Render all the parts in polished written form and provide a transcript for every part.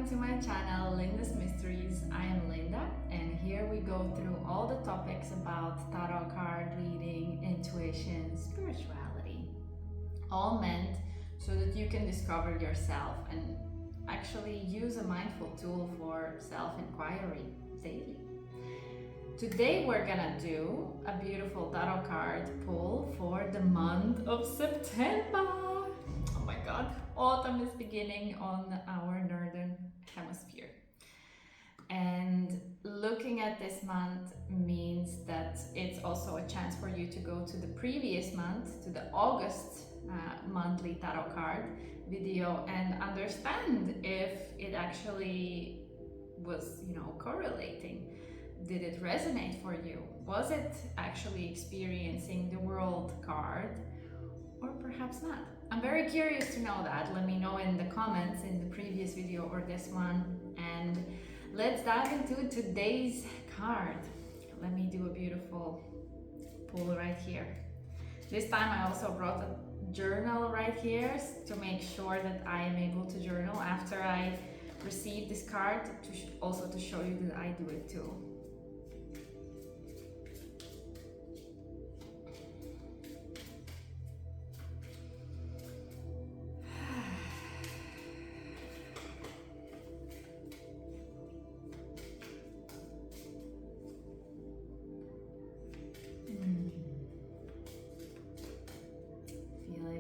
to my channel, Linda's Mysteries. I am Linda, and here we go through all the topics about tarot card reading, intuition, spirituality, all meant so that you can discover yourself and actually use a mindful tool for self-inquiry daily. Today we're gonna do a beautiful tarot card pull for the month of September. Oh my god, autumn is beginning on our northern hemisphere. And looking at this month means that it's also a chance for you to go to the previous month, to the August monthly tarot card video, and understand if it actually was, correlating. Did it resonate for you? Was it actually experiencing the World card, or perhaps not? I'm very curious to know that. Let me know in the comments in the previous video or this one. And let's dive into today's card. Let me do a beautiful pull right here. This time I also brought a journal right here to make sure that I am able to journal after I receive this card, also to show you that I do it too.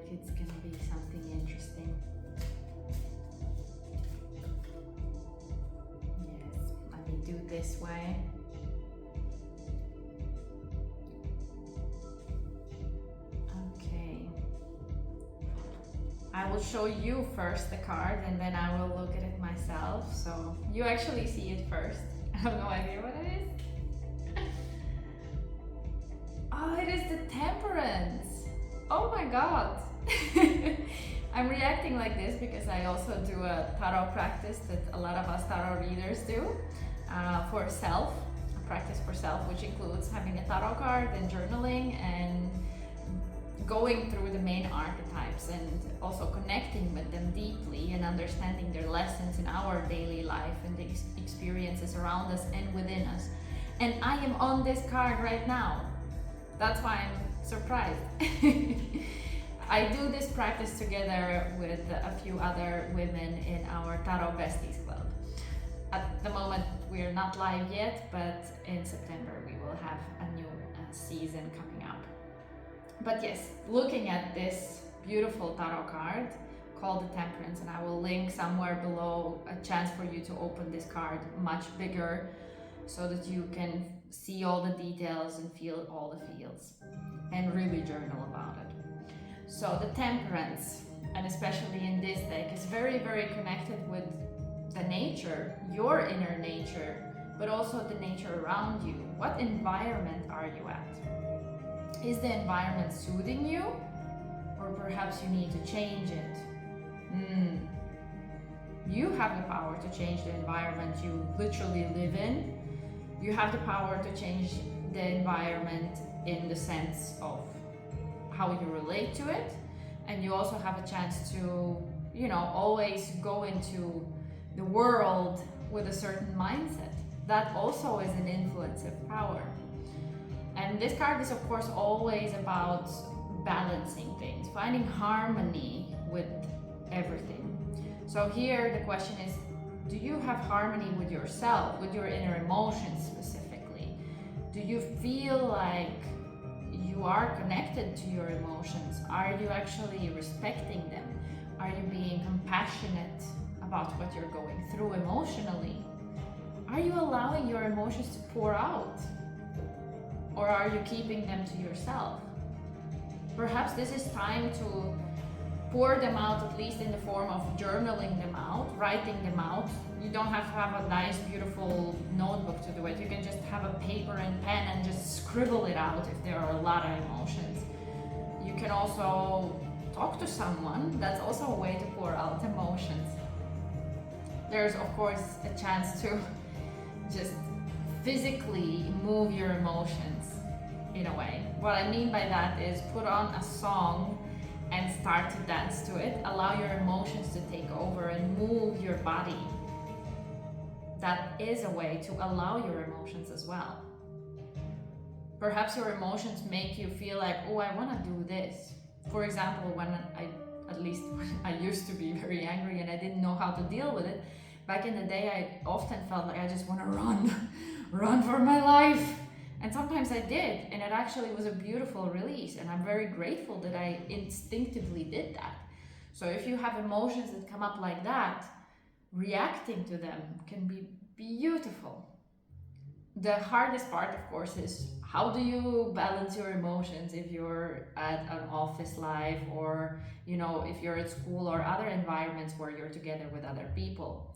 It's gonna be something interesting. Yes, let me do this way. Okay. I will show you first the card and then I will look at it myself. So you actually see it first. I have no idea what it is. Oh, it is the Temperance. Oh my god. I'm reacting like this because I also do a tarot practice that a lot of us tarot readers do for self, a practice for self, which includes having a tarot card and journaling and going through the main archetypes and also connecting with them deeply and understanding their lessons in our daily life and the experiences around us and within us. And I am on this card right now. That's why I'm surprised. I do this practice together with a few other women in our Tarot Besties club. At the moment we're not live yet, but in September we will have a new season coming up. But yes, looking at this beautiful tarot card called the Temperance, and I will link somewhere below a chance for you to open this card much bigger so that you can see all the details and feel all the feels and really journal about it. So the Temperance, and especially in this deck, is very, very connected with the nature, your inner nature, but also the nature around you. What environment are you at? Is the environment soothing you? Or perhaps you need to change it? You have the power to change the environment you literally live in. You have the power to change the environment in the sense of how you relate to it, and you also have a chance to, always go into the world with a certain mindset. That also is an influence of power. And this card is of course always about balancing things, finding harmony with everything. So here the question is, do you have harmony with yourself, with your inner emotions specifically? Do you feel like you are connected to your emotions? Are you actually respecting them? Are you being compassionate about what you're going through emotionally? Are you allowing your emotions to pour out? Or are you keeping them to yourself? Perhaps this is time to pour them out, at least in the form of journaling them out, writing them out. You don't have to have a nice, beautiful notebook to do it. You can just have a paper and pen and just scribble it out if there are a lot of emotions. You can also talk to someone. That's also a way to pour out emotions. There's of course a chance to just physically move your emotions in a way. What I mean by that is put on a song and start to dance to it. Allow your emotions to take over and move your body that is a way to allow your emotions as well. Perhaps your emotions make you feel like, oh, I want to do this. For example, when at least I used to be very angry and I didn't know how to deal with it, back in the day I often felt like I just want to run for my life. And sometimes I did, and it actually was a beautiful release, and I'm very grateful that I instinctively did that. So if you have emotions that come up like that, reacting to them can be beautiful. The hardest part, of course, is how do you balance your emotions if you're at an office life, or if you're at school or other environments where you're together with other people.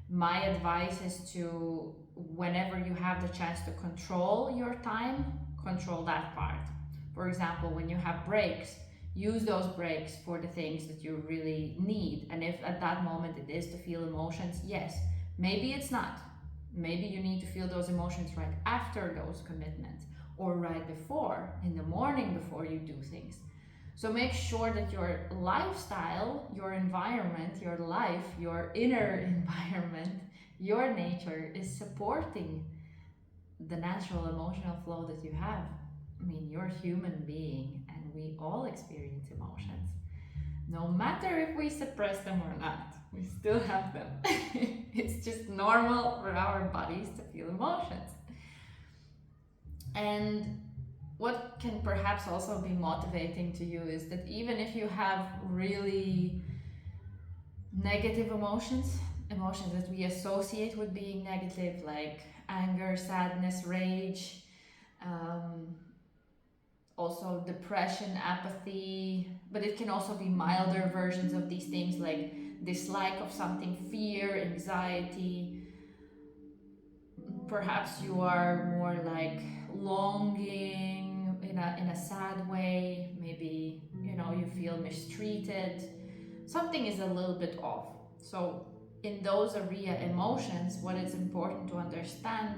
My advice is to, whenever you have the chance to control your time, control that part. For example, when you have breaks, use those breaks for the things that you really need. And if at that moment it is to feel emotions, yes. Maybe it's not. Maybe you need to feel those emotions right after those commitments, or right before, in the morning before you do things. So make sure that your lifestyle, your environment, your life, your inner environment, your nature is supporting the natural emotional flow that you have. I mean, you're a human being and we all experience emotions. No matter if we suppress them or not, we still have them. It's just normal for our bodies to feel emotions. And what can perhaps also be motivating to you is that even if you have really negative emotions that we associate with being negative, like anger, sadness, rage, also depression, apathy, but it can also be milder versions of these things like dislike of something, fear, anxiety. Perhaps you are more like longing in a sad way. Maybe you feel mistreated. Something is a little bit off. So in those area emotions, what is important to understand,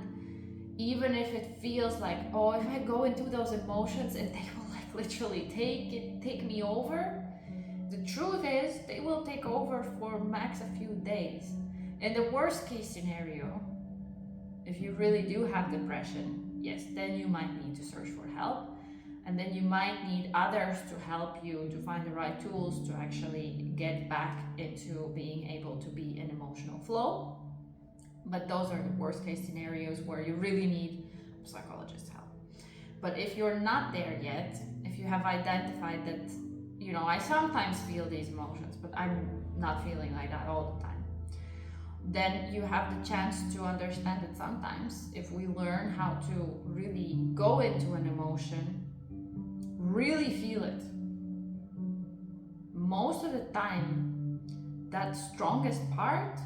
even if it feels like, oh, if I go into those emotions and they will like literally take me over, the truth is they will take over for max a few days. In the worst case scenario, if you really do have depression, yes, then you might need to search for help. And then you might need others to help you to find the right tools to actually get back into being able to be in emotional flow. But those are the worst case scenarios where you really need psychologist help. But if you're not there yet, if you have identified that, I sometimes feel these emotions, but I'm not feeling like that all the time, then you have the chance to understand that sometimes if we learn how to really go into an emotion, really feel it, most of the time that strongest part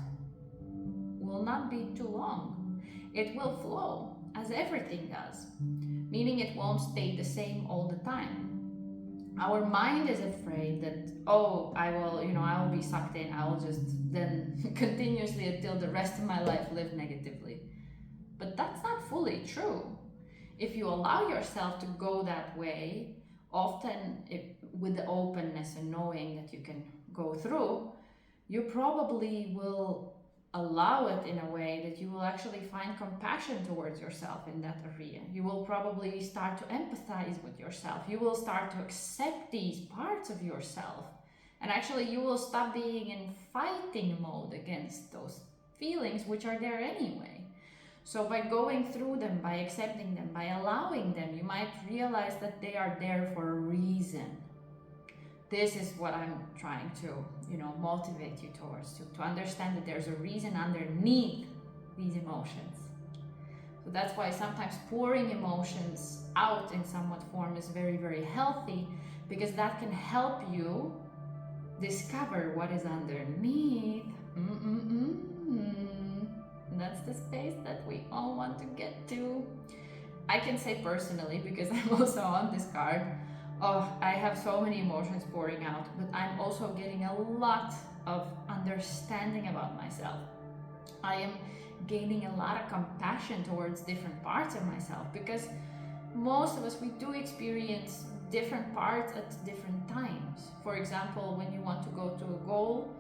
will not be too long. It will flow, as everything does, meaning it won't stay the same all the time. Our mind is afraid that, oh, I will be sucked in, I will just then continuously until the rest of my life live negatively. But that's not fully true. If you allow yourself to go that way, often with the openness and knowing that you can go through, you probably will allow it in a way that you will actually find compassion towards yourself in that area. You will probably start to empathize with yourself. You will start to accept these parts of yourself. And actually you will stop being in fighting mode against those feelings, which are there anyway. So by going through them, by accepting them, by allowing them, you might realize that they are there for a reason. This is what I'm trying to, motivate you towards, to understand that there's a reason underneath these emotions. So that's why sometimes pouring emotions out in somewhat form is very, very healthy, because that can help you discover what is underneath. That's the space that we all want to get to. I can say personally, because I'm also on this card, I have so many emotions pouring out, but I'm also getting a lot of understanding about myself. I am gaining a lot of compassion towards different parts of myself, because most of us, we do experience different parts at different times. For example, when you want to go to a goal,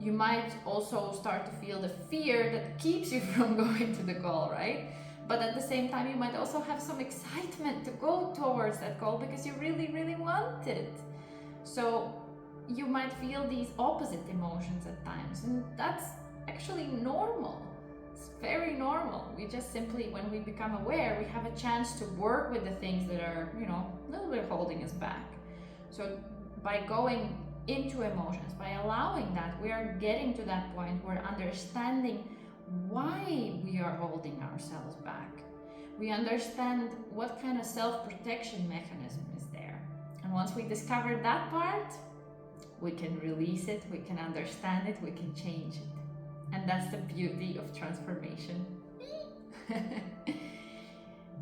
you might also start to feel the fear that keeps you from going to the goal, right? But at the same time, you might also have some excitement to go towards that goal because you really, really want it. So you might feel these opposite emotions at times, and that's actually normal. It's very normal. We just simply, when we become aware, we have a chance to work with the things that are, you know, a little bit holding us back. So by going into emotions, by allowing that, we are getting to that point where understanding why we are holding ourselves back. We understand what kind of self-protection mechanism is there. And once we discover that part, we can release it, we can understand it, we can change it. And that's the beauty of transformation.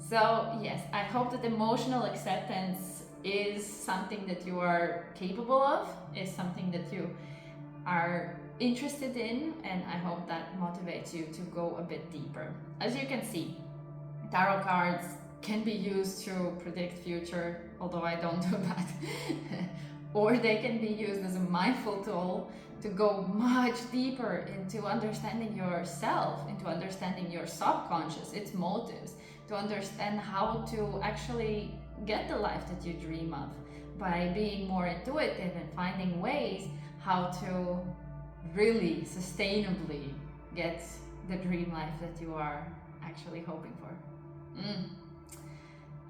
So yes, I hope that emotional acceptance is something that you are capable of, is something that you are interested in, and I hope that motivates you to go a bit deeper. As you can see, tarot cards can be used to predict future, although I don't do that. Or they can be used as a mindful tool to go much deeper into understanding yourself, into understanding your subconscious, its motives, to understand how to actually get the life that you dream of by being more intuitive and finding ways how to really sustainably get the dream life that you are actually hoping for.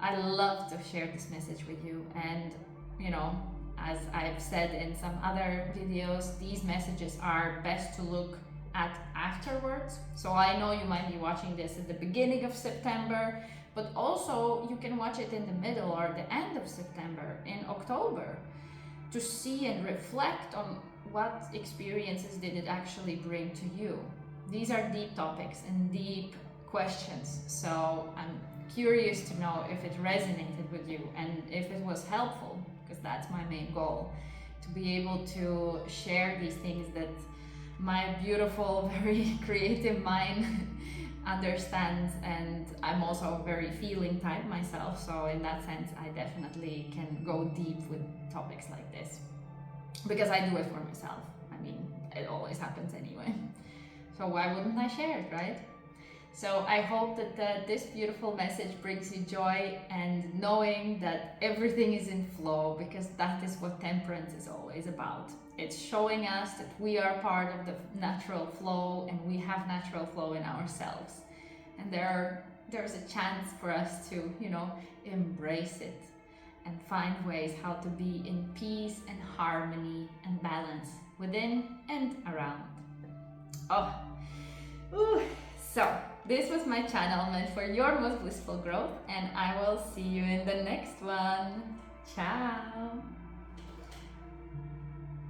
I love to share this message with you, and you know, as I've said in some other videos, these messages are best to look at afterwards. So I know you might be watching this at the beginning of September, but also you can watch it in the middle or the end of September, in October, to see and reflect on what experiences did it actually bring to you. These are deep topics and deep questions, so I'm curious to know if it resonated with you and if it was helpful, because that's my main goal, to be able to share these things that my beautiful, very creative mind understands. And I'm also a very feeling type myself, so in that sense I definitely can go deep with topics like this, because I do it for myself. I mean, it always happens anyway, so why wouldn't I share it, right? So I hope that this beautiful message brings you joy, and knowing that everything is in flow, because that is what temperance is always about. It's showing us that we are part of the natural flow, and we have natural flow in ourselves. And there's a chance for us to, you know, embrace it and find ways how to be in peace and harmony and balance within and around. Oh, ooh. So, this was my channel meant for your most blissful growth, and I will see you in the next one. Ciao!